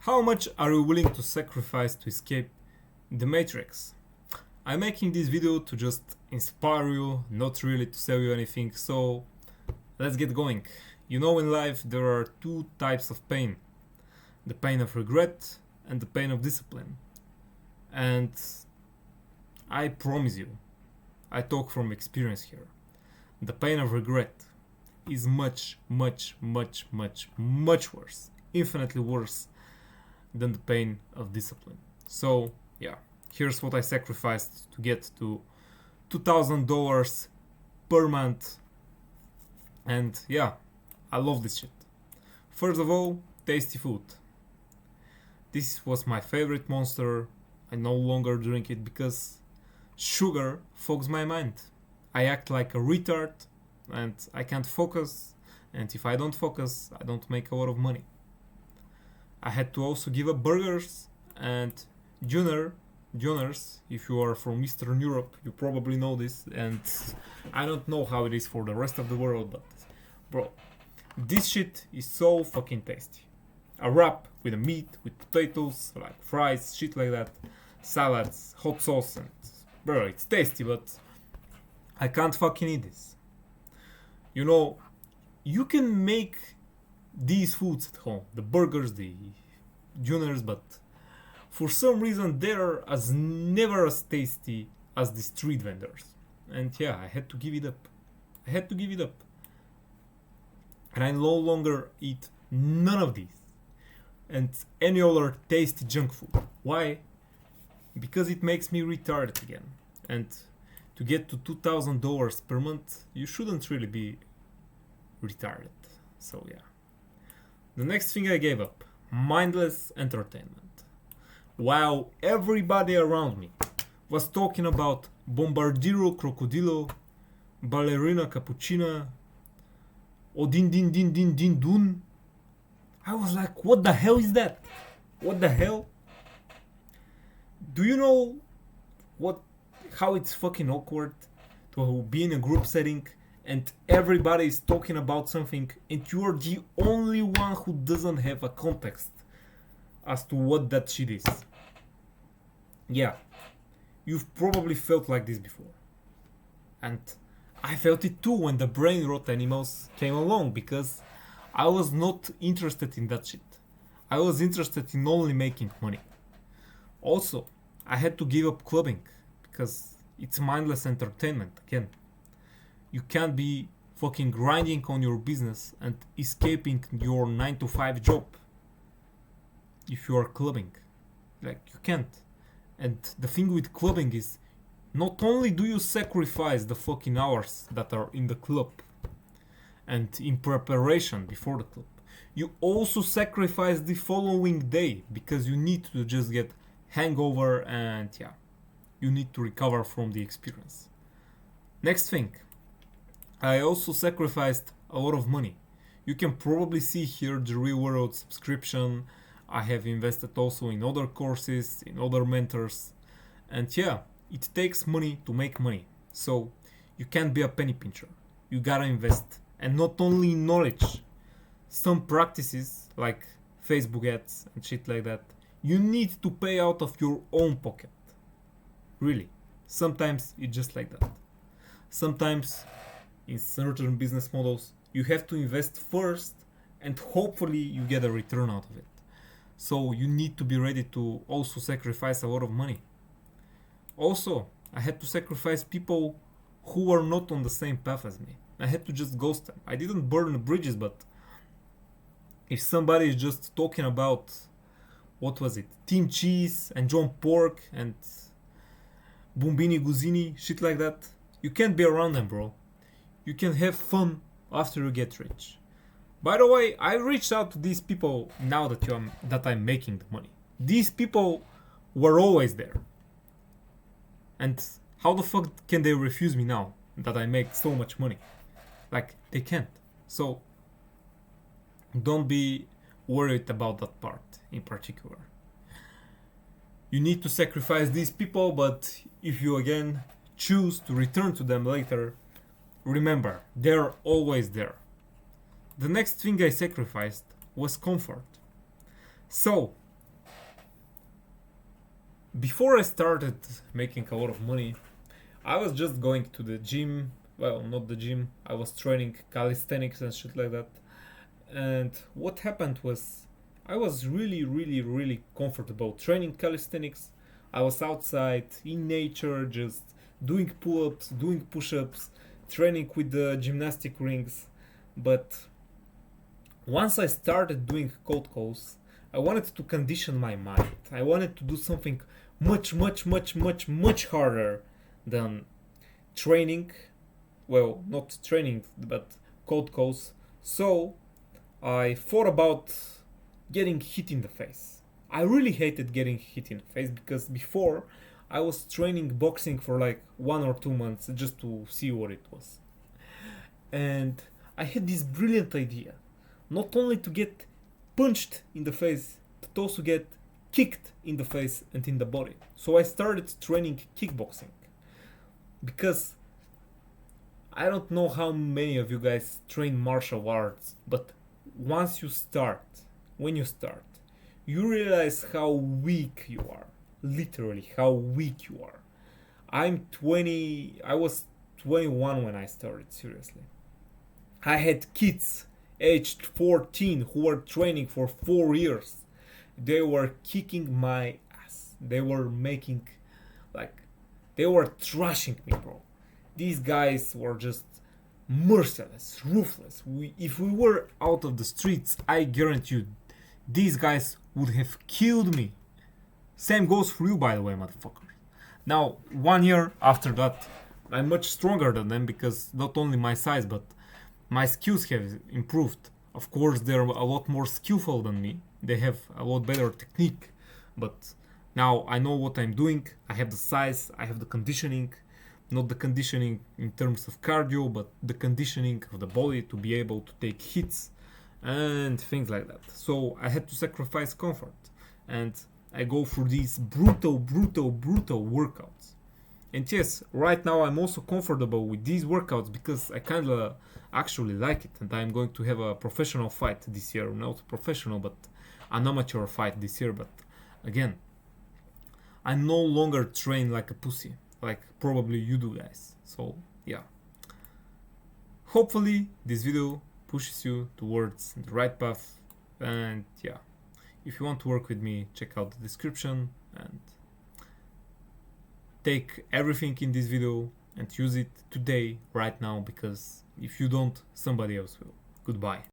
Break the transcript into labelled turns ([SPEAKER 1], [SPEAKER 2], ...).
[SPEAKER 1] How much are you willing to sacrifice to escape the matrix? I'm making this video to just inspire you, not really to sell you anything, so let's get going. You know, in life there are two types of pain. The pain of regret and the pain of discipline. And I promise you, I talk from experience here. The pain of regret is much worse, infinitely worse than the pain of discipline. So yeah, here's what I sacrificed to get to $2,000 per month. And yeah, I love this shit. First of all, tasty food. This was my favorite monster. I no longer drink it because sugar fogs my mind. I act like a retard and I can't focus, and if I don't focus, I don't make a lot of money. I had to also give up burgers and Joners. If you are from Eastern Europe, you probably know this, and I don't know how it is for the rest of the world, but bro, this shit is so fucking tasty. A wrap with a meat, with potatoes, like fries, shit like that, salads, hot sauce, and bro, it's tasty, but I can't fucking eat this. You know, you can make these foods at home, the burgers, the Joners, but for some reason they're never as tasty as the street vendors. And yeah, I had to give it up. And I no longer eat none of these and any other tasty junk food. Why? Because it makes me retarded again. And to get to $2,000 per month, you shouldn't really be retarded. So yeah. The next thing I gave up, mindless entertainment. While everybody around me was talking about Bombardiro Crocodilo, Ballerina Cappuccina, or Din Din Din Din Din Dun, I was like, what the hell is that? What the hell? Do you know how it's fucking awkward to be in a group setting and everybody is talking about something and you're the only one who doesn't have a context as to what that shit is? Yeah, you've probably felt like this before. And I felt it too when the brain rot animals came along, because I was not interested in that shit. I was interested in only making money. Also, I had to give up clubbing because it's mindless entertainment again. You can't be fucking grinding on your business and escaping your 9 to 5 job if you are clubbing. Like, you can't. And the thing with clubbing is, not only do you sacrifice the fucking hours that are in the club and in preparation before the club, you also sacrifice the following day because you need to just get hangover and yeah, you need to recover from the experience. Next thing, I also sacrificed a lot of money. You can probably see here the real world subscription. I have invested also in other courses, in other mentors, and yeah, it takes money to make money. So you can't be a penny pincher. You gotta invest, and not only in knowledge. Some practices like Facebook ads and shit like that, you need to pay out of your own pocket. Really. Sometimes it's just like that. Sometimes in certain business models, you have to invest first and hopefully you get a return out of it. So you need to be ready to also sacrifice a lot of money. Also, I had to sacrifice people who were not on the same path as me. I had to just ghost them. I didn't burn the bridges, but if somebody is just talking about, what was it, Team Cheese and John Pork and Bumbini Guzini, shit like that, you can't be around them, bro. You can have fun after you get rich. By the way, I reached out to these people now that I'm making the money. These people were always there. And how the fuck can they refuse me now that I make so much money? Like, they can't. So don't be worried about that part in particular. You need to sacrifice these people, but if you again choose to return to them later, remember, they're always there. The next thing I sacrificed was comfort. So, before I started making a lot of money, I was just going to the gym. Well, not the gym. I was training calisthenics and shit like that. And what happened was I was really comfortable training calisthenics. I was outside in nature, just doing pull-ups, doing push-ups, training with the gymnastic rings. But once I started doing cold calls, I wanted to condition my mind. I wanted to do something much harder than training. Well, not training, but cold calls. So I thought about getting hit in the face. I really hated getting hit in the face because before I was training boxing for like 1 or 2 months just to see what it was. And I had this brilliant idea, not only to get punched in the face, but also get kicked in the face and in the body. So I started training kickboxing because I don't know how many of you guys train martial arts, but once you start, when you start, you realize how weak you are. Literally, how weak you are. I was 21 when I started, seriously. I had kids aged 14 who were training for 4 years. They were kicking my ass. They were they were trashing me, bro. These guys were just merciless, ruthless. If we were out of the streets, I guarantee you, these guys would have killed me. Same goes for you, by the way, motherfucker. Now, 1 year after that, I'm much stronger than them because not only my size, but my skills have improved. Of course, they're a lot more skillful than me. They have a lot better technique. But now I know what I'm doing. I have the size, I have the conditioning. Not the conditioning in terms of cardio, but the conditioning of the body to be able to take hits and things like that. So I had to sacrifice comfort. And I go through these brutal workouts. And yes, right now I'm also comfortable with these workouts because I kind of actually like it. And I'm going to have a professional fight this year. Not professional, but an amateur fight this year. But again, I no longer train like a pussy, like probably you do guys. So yeah. Hopefully this video pushes you towards the right path. And yeah, if you want to work with me, check out the description and take everything in this video and use it today, right now, because if you don't, somebody else will. Goodbye.